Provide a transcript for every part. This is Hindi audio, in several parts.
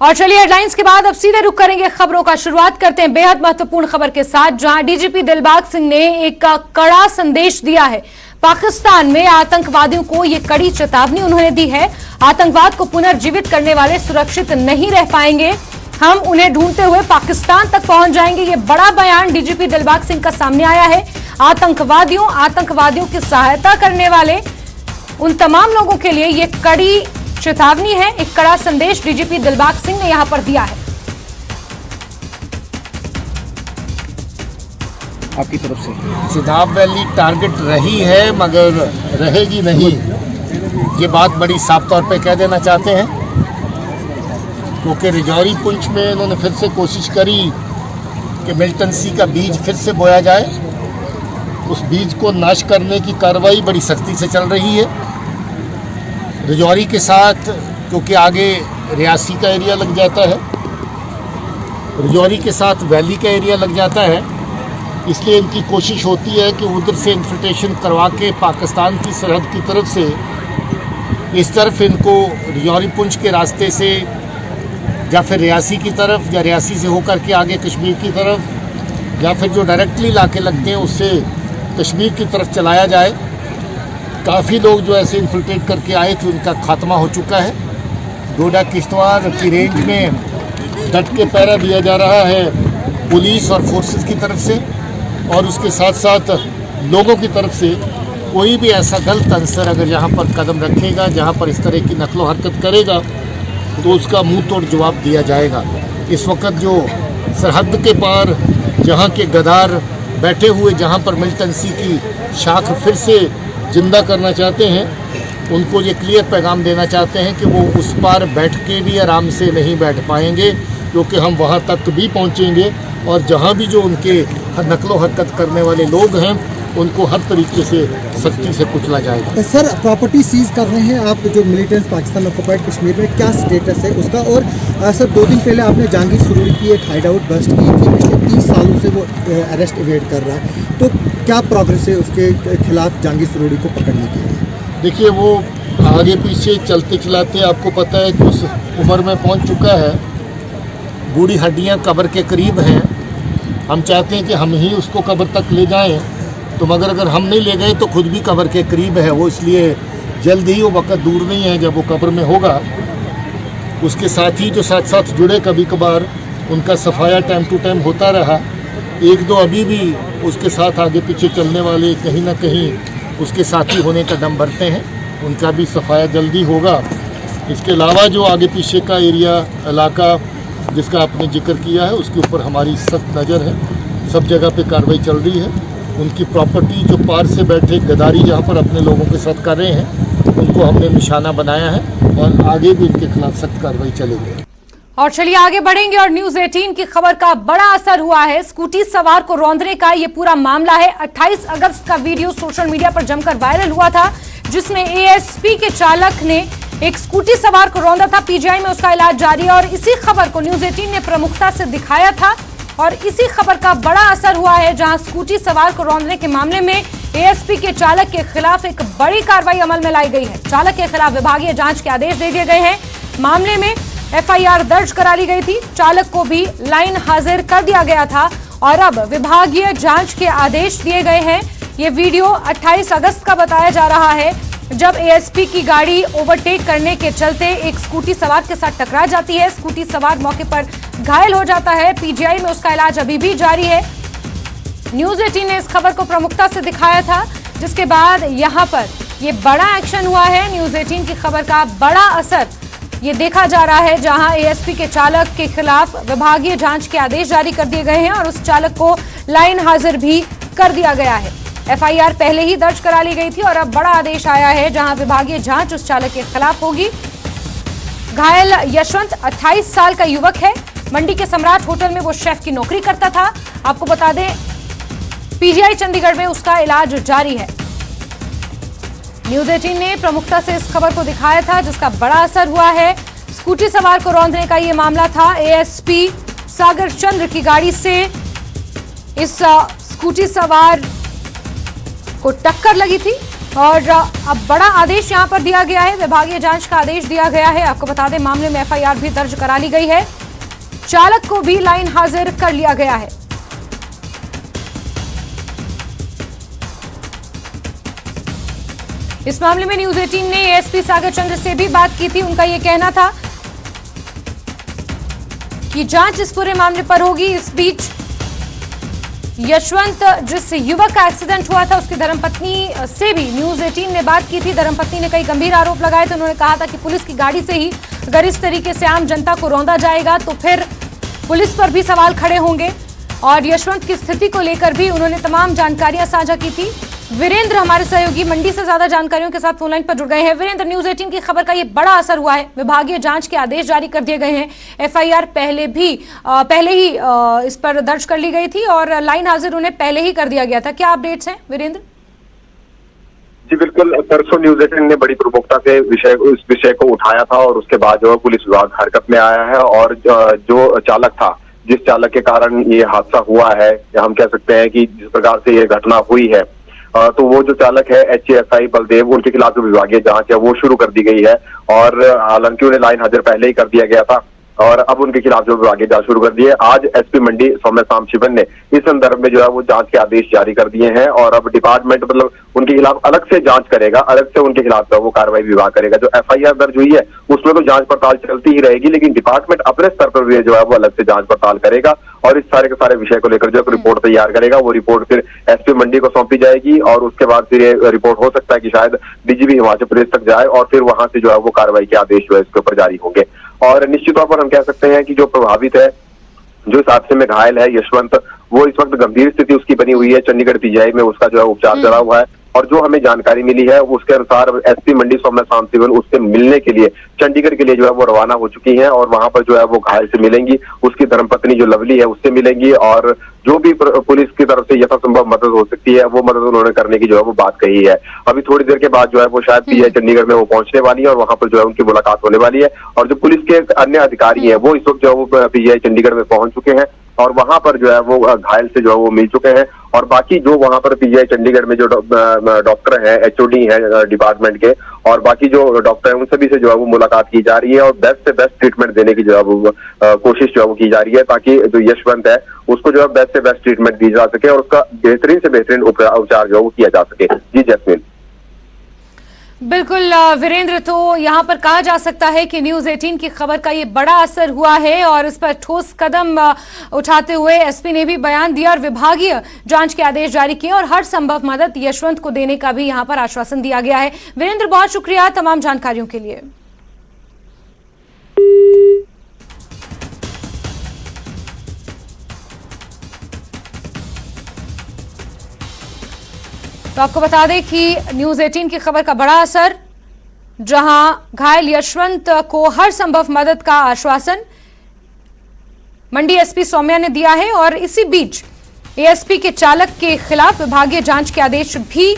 और चलिए हेडलाइंस के बाद अब सीधे रुख करेंगे खबरों का। शुरुआत करते हैं बेहद महत्वपूर्ण खबर के साथ, जहां डीजीपी दिलबाग सिंह ने एक कड़ा संदेश दिया है। पाकिस्तान में आतंकवादियों को ये कड़ी चेतावनी उन्होंने दी है। आतंकवाद को पुनर्जीवित करने वाले सुरक्षित नहीं रह पाएंगे, हम उन्हें ढूंढते हुए पाकिस्तान तक पहुंच जाएंगे। ये बड़ा बयान डीजीपी दिलबाग सिंह का सामने आया है। आतंकवादियों की सहायता करने वाले उन तमाम लोगों के लिए ये कड़ी चेतावनी है। एक कड़ा संदेश डीजीपी दिलबाग सिंह ने यहां पर दिया है। आपकी तरफ से चिनाब वैली टारगेट रही है मगर रहेगी नहीं, ये बात बड़ी साफ तौर पे कह देना चाहते हैं, क्योंकि रिजौरी पुंछ में इन्होंने फिर से कोशिश करी कि मिलिटेंसी का बीज फिर से बोया जाए। उस बीज को नाश करने की कार्रवाई बड़ी सख्ती से चल रही है। रिजौरी के साथ क्योंकि आगे रियासी का एरिया लग जाता है, रिजौरी के साथ वैली का एरिया लग जाता है, इसलिए इनकी कोशिश होती है कि उधर से इन्फिल्ट्रेशन करवा के पाकिस्तान की सरहद की तरफ से इस तरफ इनको रिजौरी पुंछ के रास्ते से या फिर रियासी की तरफ या रियासी से होकर के आगे कश्मीर की तरफ या फिर जो डायरेक्टली इलाके लगते हैं उससे कश्मीर की तरफ चलाया जाए। काफ़ी लोग जो ऐसे इन्फिल्ट्रेट करके आए थे उनका खात्मा हो चुका है। डोडा किश्तवाड़ की रेंज में डट के पहरा दिया जा रहा है पुलिस और फोर्सेस की तरफ से, और उसके साथ साथ लोगों की तरफ से कोई भी ऐसा गलत अंसर अगर यहाँ पर कदम रखेगा, जहाँ पर इस तरह की नकलो हरकत करेगा, तो उसका मुंह तोड़ जवाब दिया जाएगा। इस वक्त जो सरहद के पार जहाँ के गद्दार बैठे हुए, जहाँ पर मिलिटेंसी की शाख फिर से जिंदा करना चाहते हैं, उनको ये क्लियर पैगाम देना चाहते हैं कि वो उस पार बैठ के भी आराम से नहीं बैठ पाएंगे, क्योंकि हम वहाँ तक भी पहुँचेंगे और जहाँ भी जो उनके नकलो हरकत करने वाले लोग हैं उनको हर तरीके से सख्ती से कुचला जाएगा। सर, प्रॉपर्टी सीज कर रहे हैं आप, जो मिलिटेंट्स पाकिस्तान ऑक्युपाइड कश्मीर में, क्या स्टेटस है उसका? और सर, 2 दिन पहले आपने जहांगीर सुरूरी की एक हाइड आउट बस्ट की कि पिछले 30 सालों से वो अरेस्ट इवेड कर रहा है, तो क्या प्रोग्रेस है उसके खिलाफ जहांगीर सुरूरी को पकड़ने के लिए? देखिए, वो आगे पीछे चलते चलाते आपको पता है कि उस उम्र में पहुँच चुका है, बूढ़ी हड्डियाँ कब्र के करीब हैं। हम चाहते हैं कि हम ही उसको कब्र तक ले जाएं, तो मगर अगर हम नहीं ले गए तो खुद भी कब्र के करीब है वो, इसलिए जल्द ही वो वक्त दूर नहीं है जब वो कब्र में होगा। उसके साथ ही जो साथ साथ जुड़े कभी कभार उनका सफाया टाइम टू टाइम होता रहा। 1-2 अभी भी उसके साथ आगे पीछे चलने वाले कहीं ना कहीं उसके साथी होने का दम भरते हैं, उनका भी सफाया जल्दी होगा। इसके अलावा जो आगे पीछे का एरिया इलाका जिसका आपने जिक्र किया है, उसके ऊपर हमारी सख्त नज़र है। सब जगह पे कार्रवाई चल रही है। उनकी प्रॉपर्टी जो पार से बैठे गद्दारी जहाँ पर अपने लोगों के साथ कर रहे हैं, उनको हमने निशाना बनाया है और आगे भी इनके खिलाफ सख्त कार्रवाई चलेगी। और चलिए आगे बढ़ेंगे और न्यूज 18 की खबर का बड़ा असर हुआ है। स्कूटी सवार को रौंदने का ये पूरा मामला है। 28 अगस्त का वीडियो सोशल मीडिया पर जमकर वायरल हुआ था, जिसमें एएसपी के चालक ने एक स्कूटी सवार को रौंदा था। पीजीआई में उसका इलाज जारी है और इसी खबर को न्यूज 18 ने प्रमुखता से दिखाया था और इसी खबर का बड़ा असर हुआ है, जहां स्कूटी सवार को रौंदने के मामले में एएसपी के चालक के खिलाफ एक बड़ी कार्रवाई अमल में लाई गई है। चालक के खिलाफ विभागीय जांच के आदेश दे दिए गए हैं। मामले में एफआईआर दर्ज करा ली गई थी। चालक को भी लाइन हाजिर कर दिया गया था और अब विभागीय जांच के आदेश दिए गए हैं। ये वीडियो 28 अगस्त का बताया जा रहा है, जब एएसपी की गाड़ी ओवरटेक करने के चलते एक स्कूटी सवार के साथ टकरा जाती है। स्कूटी सवार मौके पर घायल हो जाता है। पीजीआई में उसका इलाज अभी भी जारी है। न्यूज 18 ने इस खबर को प्रमुखता से दिखाया था, जिसके बाद यहां पर ये बड़ा एक्शन हुआ है। न्यूज 18 की खबर का बड़ा असर ये देखा जा रहा है, जहां एएसपी के चालक के खिलाफ विभागीय जांच के आदेश जारी कर दिए गए हैं और उस चालक को लाइन हाजिर भी कर दिया गया है। एफआईआर पहले ही दर्ज करा ली गई थी और अब बड़ा आदेश आया है, जहां विभागीय जांच उस चालक के खिलाफ होगी। घायल यशवंत 28 साल का युवक है। मंडी के सम्राट होटल में वो शेफ की नौकरी करता था। आपको बता दें, पीजीआई चंडीगढ़ में उसका इलाज जारी है। न्यूज 18 ने प्रमुखता से इस खबर को दिखाया था, जिसका बड़ा असर हुआ है। स्कूटी सवार को रौंदने का ये मामला था। एएसपी सागर चंद्र की गाड़ी से इस स्कूटी सवार को टक्कर लगी थी और अब बड़ा आदेश यहां पर दिया गया है, विभागीय जांच का आदेश दिया गया है। आपको बता दें मामले में एफआईआर भी दर्ज करा ली गई है, चालक को भी लाइन हाजिर कर लिया गया है। इस मामले में न्यूज 18 ने एएसपी सागर चंद्र से भी बात की थी। उनका यह कहना था कि जांच इस पूरे मामले पर होगी। इस बीच यशवंत, जिस युवक का एक्सीडेंट हुआ था, उसकी धर्मपत्नी से भी न्यूज 18 ने बात की थी। धर्मपत्नी ने कई गंभीर आरोप लगाए थे। उन्होंने कहा था कि पुलिस की गाड़ी से ही अगर इस तरीके से आम जनता को रौंदा जाएगा तो फिर पुलिस पर भी सवाल खड़े होंगे। और यशवंत की स्थिति को लेकर भी उन्होंने तमाम जानकारियां साझा की थी। वीरेंद्र हमारे सहयोगी मंडी से ज्यादा जानकारियों के साथ फोनलाइन पर जुड़ गए हैं। वीरेंद्र, न्यूज 18 की खबर का ये बड़ा असर हुआ है, विभागीय जांच के आदेश जारी कर दिए गए हैं। एफआईआर पहले ही इस पर दर्ज कर ली गई थी और लाइन हाजिर उन्हें पहले ही कर दिया गया था। क्या अपडेट्स हैं वीरेंद्र? जी बिल्कुल, परसों न्यूज 18 ने बड़ी प्रमुखता से इस विषय को उठाया था और उसके बाद जो पुलिस विभाग हरकत में आया है और जो चालक था, जिस चालक के कारण ये हादसा हुआ है, हम कह सकते हैं कि जिस प्रकार से ये घटना हुई है, तो वो जो चालक है एचएएसआई बलदेव, उनके खिलाफ जो विभागीय जांच है वो शुरू कर दी गई है। और हालांकि उन्हें लाइन हाजिर पहले ही कर दिया गया था और अब उनके खिलाफ जो विभागीय जांच शुरू कर दी है। आज एसपी मंडी सौम्य सामशिवन ने इस संदर्भ में जो है वो जांच के आदेश जारी कर दिए हैं और अब डिपार्टमेंट मतलब उनके खिलाफ अलग से जांच करेगा, अलग से उनके खिलाफ वो कार्रवाई विभाग करेगा। जो एफआईआर दर्ज हुई है उसमें तो जांच पड़ताल चलती ही रहेगी, लेकिन डिपार्टमेंट अपने स्तर पर भी जो है वो अलग से जांच पड़ताल करेगा और इस सारे के सारे विषय को लेकर जो एक रिपोर्ट तैयार करेगा। वो रिपोर्ट फिर एसपी मंडी को सौंपी जाएगी और उसके बाद फिर ये रिपोर्ट हो सकता है कि शायद डीजीपी हिमाचल प्रदेश तक जाए और फिर वहां से जो है वो कार्रवाई के आदेश जो है इसके ऊपर जारी होंगे। और निश्चित तौर पर हम कह सकते हैं कि जो प्रभावित है, जो इस हादसे में घायल है यशवंत, वो इस वक्त गंभीर स्थिति उसकी बनी हुई है। चंडीगढ़ पीजीआई में उसका जो है उपचार चला हुआ है और जो हमें जानकारी मिली है उसके अनुसार एसपी मंडी सौम्य सामशिवन उससे मिलने के लिए चंडीगढ़ के लिए जो है वो रवाना हो चुकी हैं और वहां पर जो है वो घायल से मिलेंगी, उसकी धर्मपत्नी जो लवली है उससे मिलेंगी और जो भी पुलिस की तरफ से यथासंभव मदद हो सकती है वो मदद उन्होंने करने की जो है वो बात कही है। अभी थोड़ी देर के बाद जो है वो शायद पीजीआई चंडीगढ़ में वो पहुंचने वाली है और वहां पर जो है उनकी मुलाकात होने वाली है। और जो पुलिस के अन्य अधिकारी हैं वो इस वक्त जो है वो पीजीआई चंडीगढ़ में पहुंच चुके हैं और वहां पर जो है वो घायल से जो है वो मिल चुके हैं। और बाकी जो वहां पर पीजीआई चंडीगढ़ में जो डॉक्टर हैं, एचओडी हैं डिपार्टमेंट के, और बाकी जो डॉक्टर हैं उन सभी से जो है वो मुलाकात की जा रही है और बेस्ट से बेस्ट ट्रीटमेंट देने की जो है वो कोशिश जो है वो की जा रही है, ताकि जो यशवंत है उसको जो है बेस्ट से बेस्ट ट्रीटमेंट दी जा सके और उसका बेहतरीन से बेहतरीन उपचार जो है वो किया जा सके। जी जैस्मिन। बिल्कुल वीरेंद्र, तो यहां पर कहा जा सकता है कि न्यूज 18 की खबर का ये बड़ा असर हुआ है और इस पर ठोस कदम उठाते हुए एसपी ने भी बयान दिया और विभागीय जांच के आदेश जारी किए और हर संभव मदद यशवंत को देने का भी यहां पर आश्वासन दिया गया है। वीरेंद्र, बहुत शुक्रिया तमाम जानकारियों के लिए। तो आपको बता दें कि न्यूज 18 की खबर का बड़ा असर, जहां घायल यशवंत को हर संभव मदद का आश्वासन मंडी एसपी सौम्या ने दिया है और इसी बीच एएसपी के चालक के खिलाफ विभागीय जांच के आदेश भी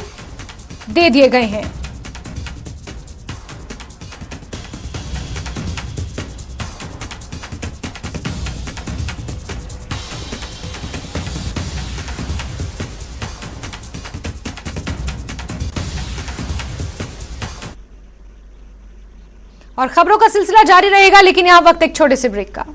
दे दिए गए हैं। और खबरों का सिलसिला जारी रहेगा, लेकिन यहां वक्त एक छोटे से ब्रेक का।